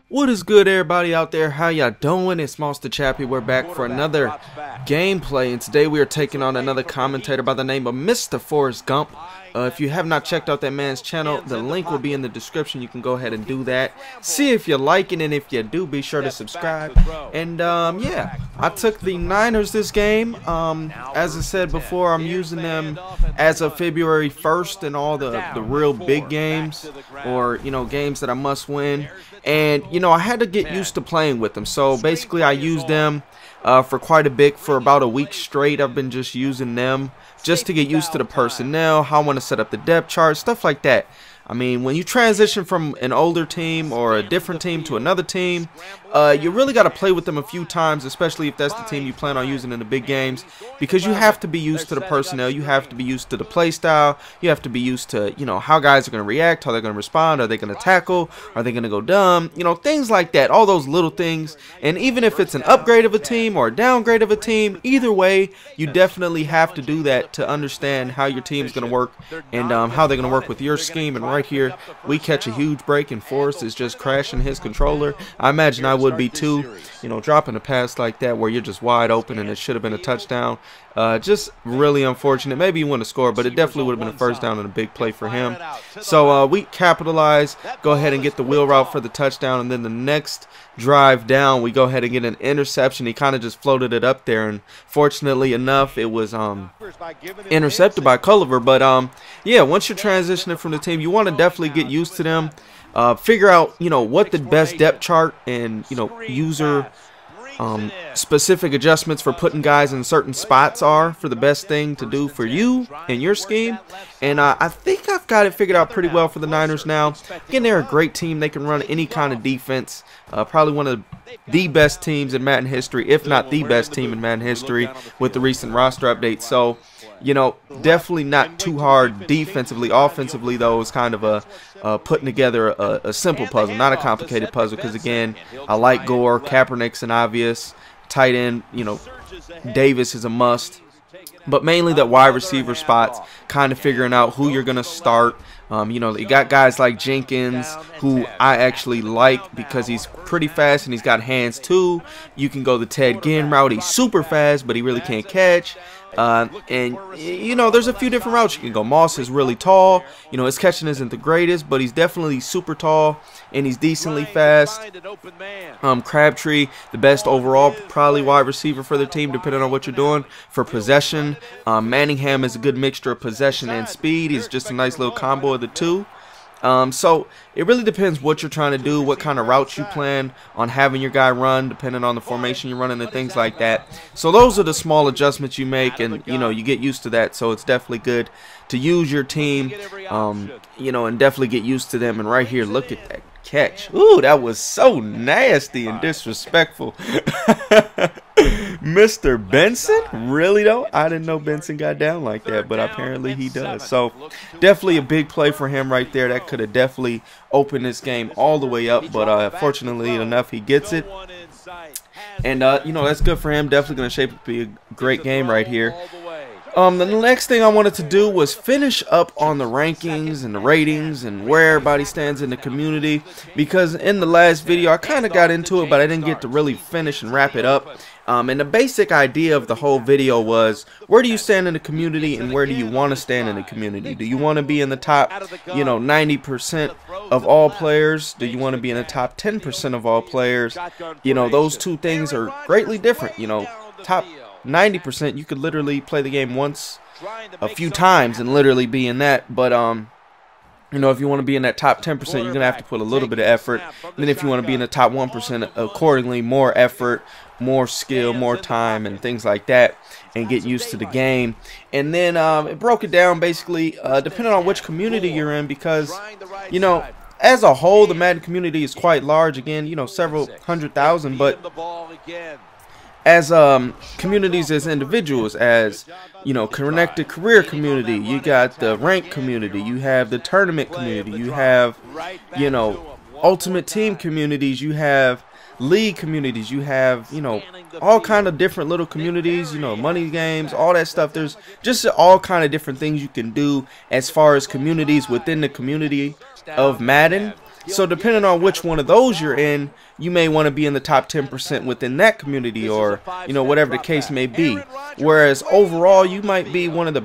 What is good, everybody out there? How y'all doing? It's Monster Chappie. We're back for another gameplay, and today we are taking on another commentator by the name of Mr ForhestGump. If you have not checked out that man's channel, the link will be in the description. You can go ahead and do that. See if you like it, and if you do, be sure to subscribe. And yeah, I took the Niners this game. As I said before, I'm using them as of February 1st in all the real big games, or games that I must win. And I had to get used to playing with them. So basically, I used them for quite a bit. For about a week straight, I've been just using them just to get used to the personnel, how I want to set up the depth chart, stuff like that. I mean, when you transition from an older team or a different team to another team, you really got to play with them a few times, especially if that's the team you plan on using in the big games, because you have to be used to the personnel, you have to be used to the play style, you have to be used to, how guys are going to react, how they're going to respond, are they going to tackle, are they going to go dumb, things like that, all those little things. And even if it's an upgrade of a team or a downgrade of a team, either way, you definitely have to do that to understand how your team's going to work and how they're going to work with your scheme. And right here, we catch a huge break, and Forrest is just crashing his controller. I imagine I would be too, dropping a pass like that where you're just wide open and it should have been a touchdown. Just really unfortunate. Maybe he wouldn't have scored, but it definitely would have been a first down and a big play for him. So we capitalize, go ahead and get the wheel route for the touchdown, and then the next drive down, we go ahead and get an interception. He kind of just floated it up there, and fortunately enough, it was intercepted by Culliver. But yeah, once you're transitioning from the team, you want to definitely get used to them. Figure out what the best depth chart and user specific adjustments for putting guys in certain spots are for the best thing to do for you and your scheme. And I think I've got it figured out pretty well for the Niners now. Again, they're a great team. They can run any kind of defense. Probably one of the best teams in Madden history, if not the best team in Madden history, with the recent roster update. So definitely not too hard defensively. Offensively, though, is kind of a putting together a simple puzzle, not a complicated puzzle, because again, I like Gore. Kaepernick's an obvious tight end. Davis is a must. But mainly the wide receiver spots, kind of figuring out who you're going to start. You got guys like Jenkins, who I actually like because he's pretty fast and he's got hands too. You can go the Ted Ginn route. He's super fast, but he really can't catch. And there's a few different routes you can go. Moss is really tall. His catching isn't the greatest, but he's definitely super tall and he's decently fast. Crabtree, the best overall probably wide receiver for the team, depending on what you're doing for possession. Manningham is a good mixture of possession and speed. He's just a nice little combo of the two. So it really depends what you're trying to do, what kind of routes you plan on having your guy run, depending on the formation you're running and things like that. So those are the small adjustments you make, and you get used to that. So it's definitely good to use your team, and definitely get used to them. And right here, look at that catch. Ooh, that was so nasty and disrespectful. Mr. Benson? Really though? I didn't know Benson got down like that, but apparently he does. So definitely a big play for him right there. That could have definitely opened this game all the way up, but fortunately enough, he gets it. And that's good for him. Definitely going to shape up to be a great game right here. The next thing I wanted to do was finish up on the rankings and the ratings and where everybody stands in the community, because in the last video I kind of got into it, but I didn't get to really finish and wrap it up. And the basic idea of the whole video was, where do you stand in the community and where do you want to stand in the community? Do you want to be in the top 90% of all players? Do you want to be in the top 10% of all players? Those two things are greatly different. Top 90%, you could literally play the game once a few times and literally be in that. But if you want to be in that top 10%, you're going to have to put a little bit of effort. And then if you want to be in the top 1%, accordingly, more effort, more skill, more time, and things like that, and get used to the game. And then it broke it down basically depending on which community you're in, because as a whole, the Madden community is quite large. Again, several 100,000, but as communities, as individuals, as connected career community, you got the rank community, you have the tournament community, you have ultimate team communities, you have league communities, you have all kind of different little communities, money games, all that stuff. There's just all kind of different things you can do as far as communities within the community of Madden. So depending on which one of those you're in, you may want to be in the top 10% within that community, or whatever the case may be. Whereas overall, you might be one of the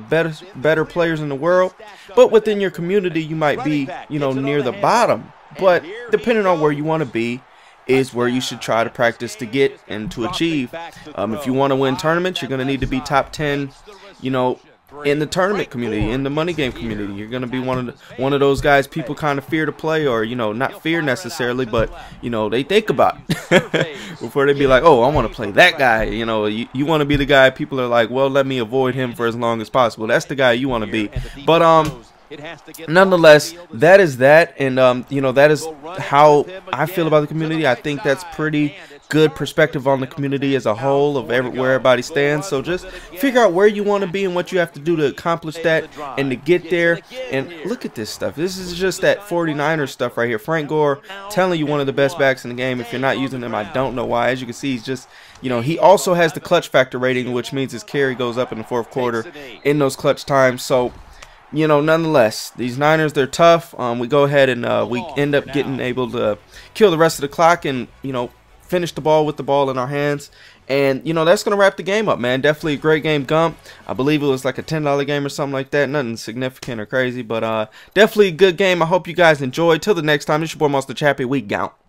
better players in the world, but within your community, you might be near the bottom. But depending on where you want to be is where you should try to practice to get and to achieve. If you want to win tournaments, you're going to need to be top 10, in the tournament community, in the money game community. You're going to be one of those guys people kind of fear to play, or not fear necessarily, but they think about it before they be like, oh, I want to play that guy. You want to be the guy people are like, well, let me avoid him for as long as possible. That's the guy you want to be. But nonetheless, that is that, and that is how I feel about the community. I think that's pretty good perspective on the community as a whole of where everybody stands. So just figure out where you want to be and what you have to do to accomplish that and to get there. And look at this stuff. This is just that 49ers stuff right here. Frank Gore telling you one of the best backs in the game. If you're not using him, I don't know why. As you can see, he's just he also has the clutch factor rating, which means his carry goes up in the fourth quarter in those clutch times. So nonetheless, these Niners, they're tough. We go ahead and we end up getting able to kill the rest of the clock and finish the ball with the ball in our hands. And that's gonna wrap the game up, man. Definitely a great game, Gump. I believe it was like a $10 game or something like that. Nothing significant or crazy, but definitely a good game. I hope you guys enjoyed. Till the next time, this is your boy Mr Chappy. We out.